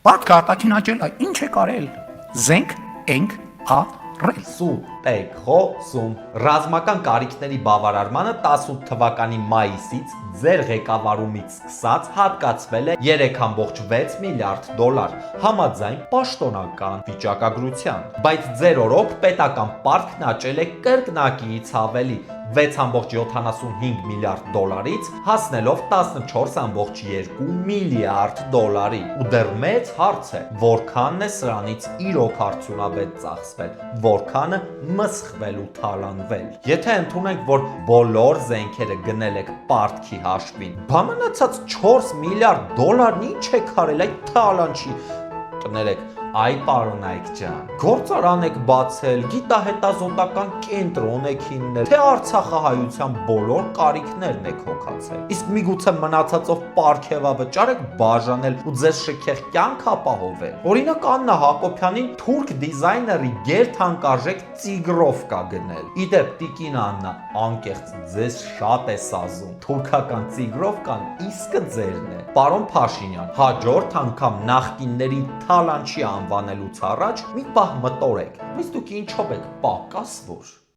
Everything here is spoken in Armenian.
Պարտք արտաքին աճել, ինչ է կարել։ Զենք ենք արել։ Սուտ եք խոսում։ Ռազմական կարիքների բավարարմանը 18 թվականի մայիսից ձեր ղեկավարումից սկսած հատկացվել է 3,6 միլիարդ դոլար, համաձայն պաշտոնական վիճակագրության։ Բայց ձեր օրոք պետական պարտքն աճել է կրկնակիից ավելի՝ 6,75 միլիարդ դոլարից հասնելով 14,2 միլիարդ դոլարի։ Ու դեռ մեծ հարց է, որքանն է սրանից իրոք արդյունավետ ծախսվել, որքանը մսխվել ու թալանվել։ Եթե ընդունենք, որ բոլոր զենքերը գնել եք պարտքի հաշվին, բա մնացած 4 միլիարդ դոլարն ինչ եք արել այդ թալանչի։ Կներեք, այ պարոն Այգ-ջան, գործարան եք բացել, գիտահետազոտական կենտրոն եք հիմնել, թե Արցախահայության բոլոր կարիքներն եք հոգացել։ Իսկ միգուցե մնացածով պարգևավճար եք բաժանել ու ձեր շքեղ կյանք ապահովել։ Օրինակ Աննա Հակոբյանին թուրք դիզայների գերթանկարժեք ծիգրովկա գնել։ Իդեպ տիկին Աննա, անկեղծ ձեզ շատ է սազում։ Թուրքական ծիգրովկան իսկը ձերն է։ Պարոն Փաշինյան, հաջորդ անգամ նախկիններին թալանչի անվանելուց առաջ մի պահ մտորեք, բայց դուք ինչով եք պակաս որ։